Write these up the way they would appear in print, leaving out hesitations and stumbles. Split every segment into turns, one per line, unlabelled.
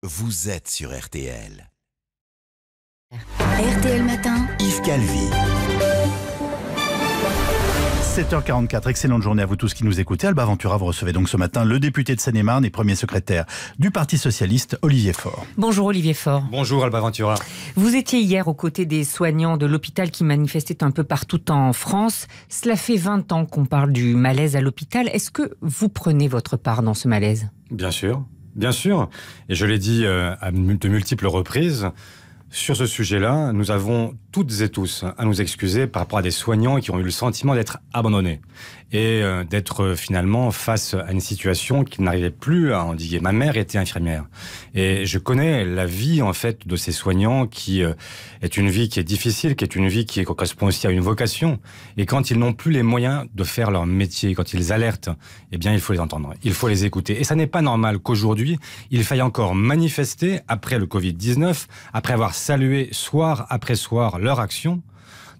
Vous êtes sur RTL.
RTL Matin,
Yves Calvi.
7h44, excellente journée à vous tous qui nous écoutez. Alba Ventura, vous recevez donc ce matin le député de Seine-et-Marne et premier secrétaire du Parti Socialiste, Olivier Faure.
Bonjour Olivier Faure.
Bonjour Alba Ventura.
Vous étiez hier aux côtés des soignants de l'hôpital qui manifestaient un peu partout en France. Cela fait 20 ans qu'on parle du malaise à l'hôpital. Est-ce que vous prenez votre part dans ce malaise ?
Bien sûr. Et je l'ai dit à de multiples reprises. Sur ce sujet-là, nous avons toutes et tous à nous excuser par rapport à des soignants qui ont eu le sentiment d'être abandonnés et d'être finalement face à une situation qu'ils n'arrivaient plus à endiguer. Ma mère était infirmière et je connais la vie en fait de ces soignants qui est une vie qui est difficile, qui est une vie qui correspond aussi à une vocation. Et quand ils n'ont plus les moyens de faire leur métier, quand ils alertent, eh bien il faut les entendre, il faut les écouter. Et ça n'est pas normal qu'aujourd'hui il faille encore manifester après le Covid-19, après avoir salué soir après soir leur action,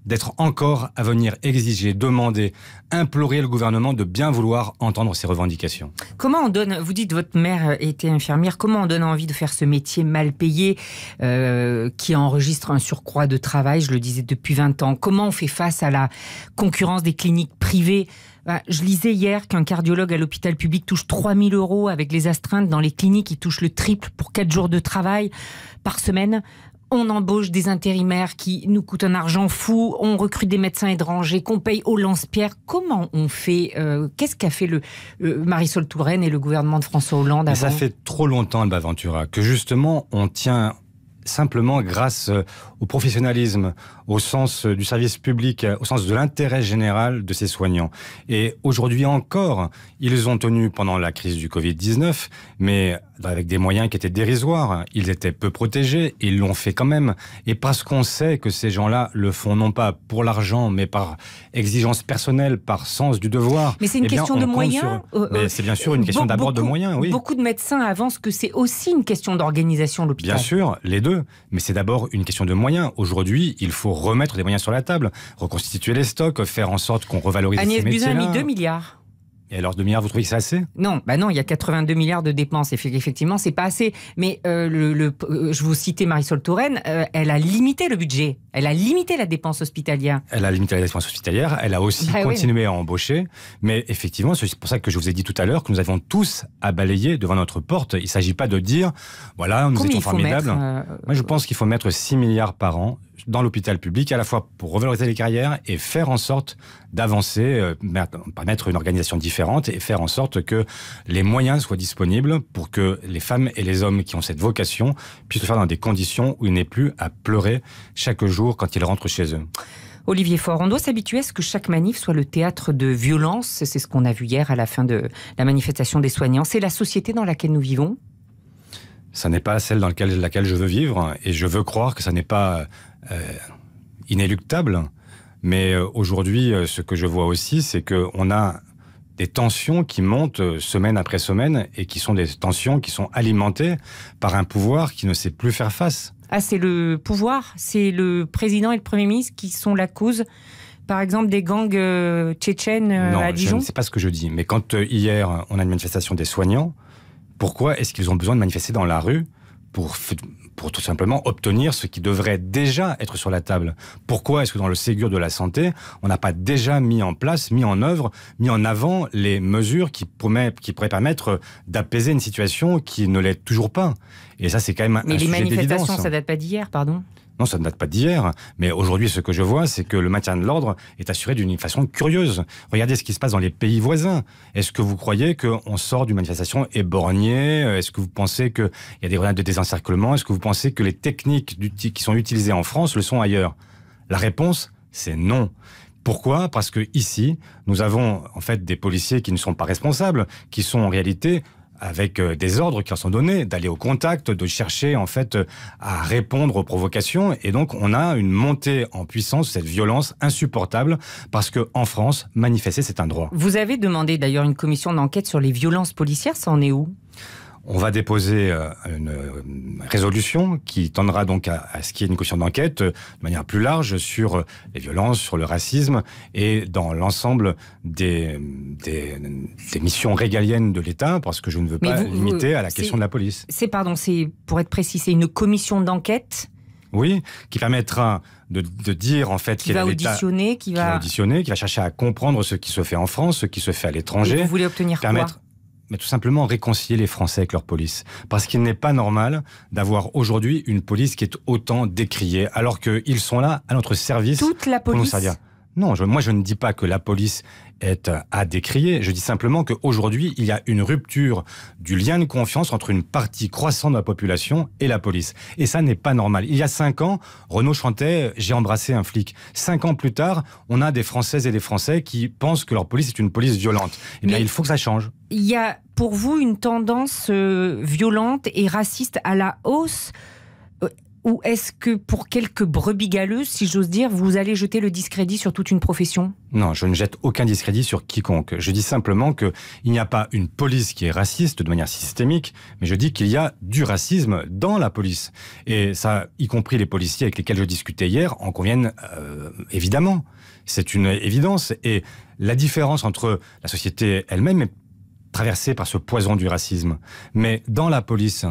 d'être encore à venir exiger, demander, implorer le gouvernement de bien vouloir entendre ces revendications.
Comment on donne, vous dites votre mère était infirmière, comment on donne envie de faire ce métier mal payé qui enregistre un surcroît de travail, je le disais depuis 20 ans. Comment on fait face à la concurrence des cliniques privées ? Je lisais hier qu'un cardiologue à l'hôpital public touche 3 000 € avec les astreintes. Dans les cliniques, il touche le triple pour 4 jours de travail par semaine. On embauche des intérimaires qui nous coûtent un argent fou. On recrute des médecins étrangers qu'on paye au lance-pierre. Comment on fait qu'est-ce qu'a fait Marisol Touraine et le gouvernement de François Hollande avant ?
Ça fait trop longtemps, Alba Ventura, que justement on tient simplement grâce au professionnalisme, au sens du service public, au sens de l'intérêt général de ces soignants. Et aujourd'hui encore, ils ont tenu pendant la crise du Covid-19, mais avec des moyens qui étaient dérisoires. Ils étaient peu protégés, ils l'ont fait quand même. Et parce qu'on sait que ces gens-là le font non pas pour l'argent, mais par exigence personnelle, par sens du devoir.
Mais c'est une question de moyens.
Mais c'est bien sûr une question d'abord de moyens, oui.
Beaucoup de médecins avancent que c'est aussi une question d'organisation de l'hôpital.
Bien sûr, les deux. Mais c'est d'abord une question de moyens. Aujourd'hui, il faut remettre des moyens sur la table, reconstituer les stocks, faire en sorte qu'on revalorise ces métiers-là.
Agnès Buzyn a mis 2 milliards.
Et alors 2 milliards, vous trouvez que c'est assez ?
Non, il y a 82 milliards de dépenses. Effectivement, c'est pas assez. Mais je vous citais Marisol Touraine, elle a limité le budget. Elle a limité la dépense hospitalière.
Elle a limité la dépense hospitalière. Elle a aussi continué à embaucher. Mais effectivement, c'est pour ça que je vous ai dit tout à l'heure que nous avons tous à balayer devant notre porte. Il ne s'agit pas de dire, voilà, nous étions formidables. Moi, je pense qu'il faut mettre 6 milliards par an dans l'hôpital public, à la fois pour revaloriser les carrières et faire en sorte d'avancer, permettre une organisation différente et faire en sorte que les moyens soient disponibles pour que les femmes et les hommes qui ont cette vocation puissent le faire dans des conditions où ils n'aient plus à pleurer chaque jour quand ils rentrent chez eux.
Olivier Faure, on doit s'habituer à ce que chaque manif soit le théâtre de violence. C'est ce qu'on a vu hier à la fin de la manifestation des soignants. C'est la société dans laquelle nous vivons ?
Ça n'est pas celle dans laquelle je veux vivre et je veux croire que ça n'est pas inéluctable. Mais aujourd'hui, ce que je vois aussi, c'est qu'on a des tensions qui montent semaine après semaine et qui sont des tensions qui sont alimentées par un pouvoir qui ne sait plus faire face.
Ah, c'est le pouvoir ? C'est le président et le Premier ministre qui sont la cause, par exemple, des gangs tchétchènes à Dijon ?
Non, c'est pas ce que je dis. Mais quand hier, on a une manifestation des soignants, pourquoi est-ce qu'ils ont besoin de manifester dans la rue pour tout simplement obtenir ce qui devrait déjà être sur la table? Pourquoi est-ce que dans le Ségur de la santé, on n'a pas déjà mis en place, mis en œuvre, mis en avant les mesures qui pourraient permettre d'apaiser une situation qui ne l'est toujours pas? Et ça, c'est quand même un sujet d'évidence.
Mais les manifestations, ça date pas d'hier, pardon?
Non, ça ne date pas d'hier, mais aujourd'hui, ce que je vois, c'est que le maintien de l'ordre est assuré d'une façon curieuse. Regardez ce qui se passe dans les pays voisins. Est-ce que vous croyez qu'on sort d'une manifestation éborgnée ? Est-ce que vous pensez qu'il y a des grenades de désencerclement ? Est-ce que vous pensez que les techniques qui sont utilisées en France le sont ailleurs ? La réponse, c'est non. Pourquoi ? Parce que ici, nous avons en fait des policiers qui ne sont pas responsables, qui sont en réalité avec des ordres qui leur sont donnés, d'aller au contact, de chercher en fait à répondre aux provocations. Et donc on a une montée en puissance de cette violence insupportable parce qu'en France, manifester c'est un droit.
Vous avez demandé d'ailleurs une commission d'enquête sur les violences policières, ça en est où ?
On va déposer une résolution qui tendra donc à ce qu'il y ait une commission d'enquête de manière plus large sur les violences, sur le racisme et dans l'ensemble des missions régaliennes de l'État, parce que je ne veux pas limiter à la question de la police.
C'est, pour être précis, c'est une commission d'enquête?
Oui, qui permettra de dire en fait
qui va auditionner, qui va
chercher à comprendre ce qui se fait en France, ce qui se fait à l'étranger.
Et vous voulez obtenir quoi ?
Mais tout simplement réconcilier les Français avec leur police. Parce qu'il n'est pas normal d'avoir aujourd'hui une police qui est autant décriée, alors qu'ils sont là à notre service.
Toute la police ?
Pour nous servir. Non, moi je ne dis pas que la police est à décrier, je dis simplement qu'aujourd'hui il y a une rupture du lien de confiance entre une partie croissante de la population et la police. Et ça n'est pas normal. Il y a 5 ans, Renaud chantait « J'ai embrassé un flic ». 5 ans plus tard, on a des Françaises et des Français qui pensent que leur police est une police violente. Eh bien, il faut que ça change.
Il y a pour vous une tendance violente et raciste à la hausse ? Ou est-ce que pour quelques brebis galeuses, si j'ose dire, vous allez jeter le discrédit sur toute une profession ?
Non, je ne jette aucun discrédit sur quiconque. Je dis simplement qu'il n'y a pas une police qui est raciste de manière systémique, mais je dis qu'il y a du racisme dans la police. Et ça, y compris les policiers avec lesquels je discutais hier, en conviennent évidemment. C'est une évidence. Et la différence entre la société elle-même est traversée par ce poison du racisme. Mais dans la police...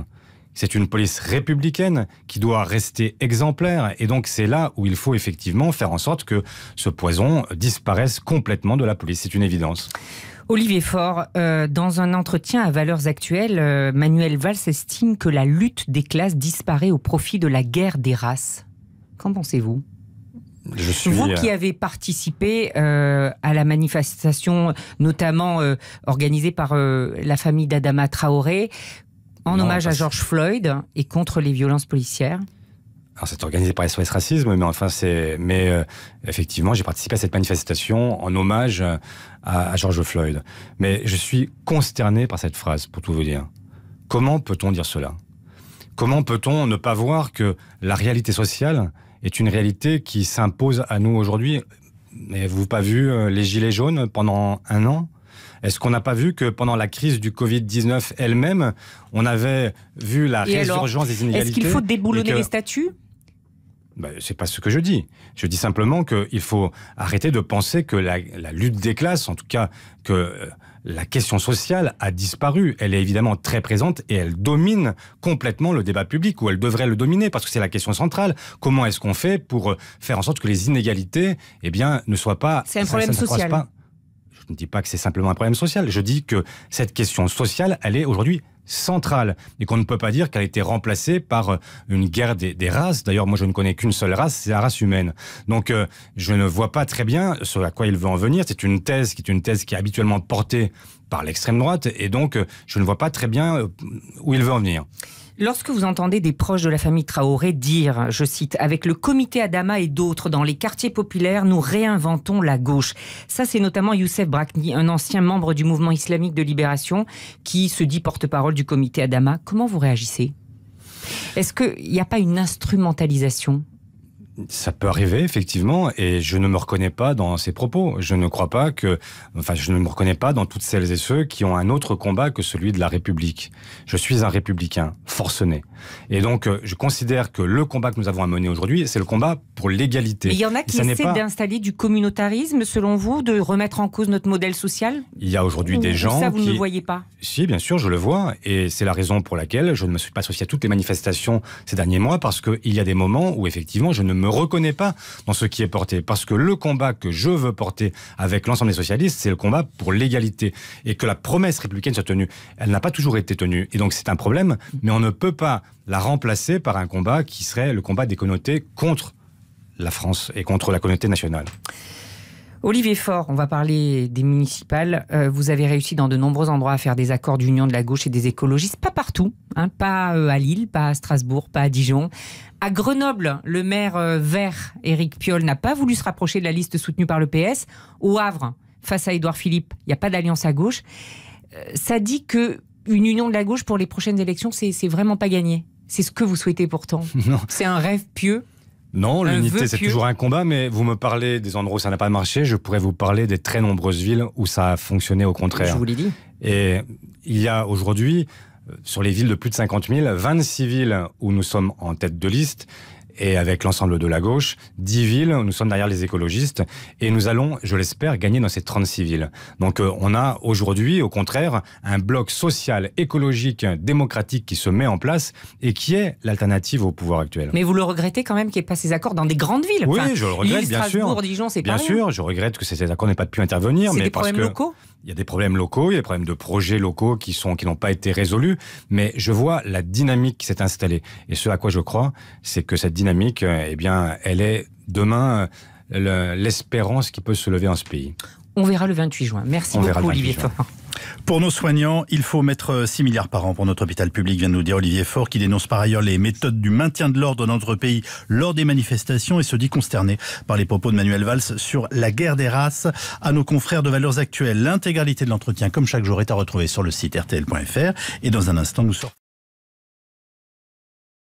C'est une police républicaine qui doit rester exemplaire. Et donc, c'est là où il faut effectivement faire en sorte que ce poison disparaisse complètement de la police. C'est une évidence.
Olivier Faure, dans un entretien à Valeurs Actuelles, Manuel Valls estime que la lutte des classes disparaît au profit de la guerre des races. Qu'en pensez-vous ? Vous qui avez participé à la manifestation, notamment organisée par la famille d'Adama Traoré, en hommage à George Floyd et contre les violences policières.
Alors c'est organisé par SOS Racisme, mais effectivement j'ai participé à cette manifestation en hommage à George Floyd. Mais je suis consterné par cette phrase, pour tout vous dire. Comment peut-on dire cela ? Comment peut-on ne pas voir que la réalité sociale est une réalité qui s'impose à nous aujourd'hui ? N'avez-vous pas vu les Gilets jaunes pendant 1 an ? Est-ce qu'on n'a pas vu que pendant la crise du Covid-19 elle-même, on avait vu la résurgence des inégalités ?
Est-ce qu'il faut déboulonner les statuts ?
C'est pas ce que je dis. Je dis simplement qu'il faut arrêter de penser que la lutte des classes, en tout cas que la question sociale a disparu. Elle est évidemment très présente et elle domine complètement le débat public, ou elle devrait le dominer, parce que c'est la question centrale. Comment est-ce qu'on fait pour faire en sorte que les inégalités ne soient pas...
C'est un problème social.
Je ne dis pas que c'est simplement un problème social. Je dis que cette question sociale, elle est aujourd'hui centrale. Et qu'on ne peut pas dire qu'elle a été remplacée par une guerre des races. D'ailleurs, moi, je ne connais qu'une seule race, c'est la race humaine. Donc, je ne vois pas très bien ce à quoi il veut en venir. C'est une thèse qui est habituellement portée par l'extrême droite. Et donc, je ne vois pas très bien où il veut en venir.
Lorsque vous entendez des proches de la famille Traoré dire, je cite, « Avec le comité Adama et d'autres dans les quartiers populaires, nous réinventons la gauche ». Ça, c'est notamment Youssef Brakni, un ancien membre du mouvement islamique de libération, qui se dit porte-parole du comité Adama. Comment vous réagissez ? Est-ce qu'il n'y a pas une instrumentalisation ?
Ça peut arriver, effectivement, et je ne me reconnais pas dans ces propos. Je ne me reconnais pas dans toutes celles et ceux qui ont un autre combat que celui de la République. Je suis un républicain forcené. Et donc, je considère que le combat que nous avons à mener aujourd'hui, c'est le combat pour l'égalité.
Mais il y en a qui essaient d'installer du communautarisme, selon vous, de remettre en cause notre modèle social ?
Il y a aujourd'hui des gens
ça, vous ne le voyez pas ?
Si, bien sûr, je le vois. Et c'est la raison pour laquelle je ne me suis pas associé à toutes les manifestations ces derniers mois, parce qu'il y a des moments où, effectivement, je ne me reconnais pas dans ce qui est porté. Parce que le combat que je veux porter avec l'ensemble des socialistes, c'est le combat pour l'égalité. Et que la promesse républicaine soit tenue. Elle n'a pas toujours été tenue. Et donc, c'est un problème, mais on ne peut pas la remplacer par un combat qui serait le combat des communautés contre la France et contre la communauté nationale.
Olivier Faure, on va parler des municipales. Vous avez réussi dans de nombreux endroits à faire des accords d'union de la gauche et des écologistes. Pas partout, pas à Lille, pas à Strasbourg, pas à Dijon. À Grenoble, le maire vert, Éric Piolle, n'a pas voulu se rapprocher de la liste soutenue par le PS. Au Havre, face à Édouard Philippe, il n'y a pas d'alliance à gauche. Ça dit qu'une union de la gauche pour les prochaines élections, c'est vraiment pas gagné. C'est ce que vous souhaitez pourtant.
Non.
C'est un rêve pieux.
Non, l'unité, c'est toujours un combat, mais vous me parlez des endroits où ça n'a pas marché, je pourrais vous parler des très nombreuses villes où ça a fonctionné au contraire.
Je vous l'ai dit.
Et il y a aujourd'hui sur les villes de plus de 50 000, 26 villes où nous sommes en tête de liste, et avec l'ensemble de la gauche, 10 villes, nous sommes derrière les écologistes, et nous allons, je l'espère, gagner dans ces 36 villes. Donc on a aujourd'hui, au contraire, un bloc social, écologique, démocratique qui se met en place, et qui est l'alternative au pouvoir actuel.
Mais vous le regrettez quand même qu'il n'y ait pas ces accords dans des grandes villes.
Oui,
enfin,
je le regrette,
Lille,
bien sûr.
Strasbourg, Dijon, c'est pas
Bien
rien.
sûr, je regrette que ces accords n'aient pas pu intervenir.
C'est
mais
des
parce
problèmes
que
locaux.
il y a des problèmes locaux, il y a des problèmes de projets locaux qui n'ont pas été résolus, mais je vois la dynamique qui s'est installée. Et ce à quoi je crois, c'est que cette dynamique, eh bien, elle est demain l'espérance qui peut se lever en ce pays.
On verra le 28 juin. Merci beaucoup, Olivier Faure.
Pour nos soignants, il faut mettre 6 milliards par an pour notre hôpital public, vient de nous dire Olivier Faure, qui dénonce par ailleurs les méthodes du maintien de l'ordre dans notre pays lors des manifestations et se dit consterné par les propos de Manuel Valls sur la guerre des races. À nos confrères de Valeurs Actuelles, l'intégralité de l'entretien, comme chaque jour, est à retrouver sur le site rtl.fr. Et dans un instant, nous sortons.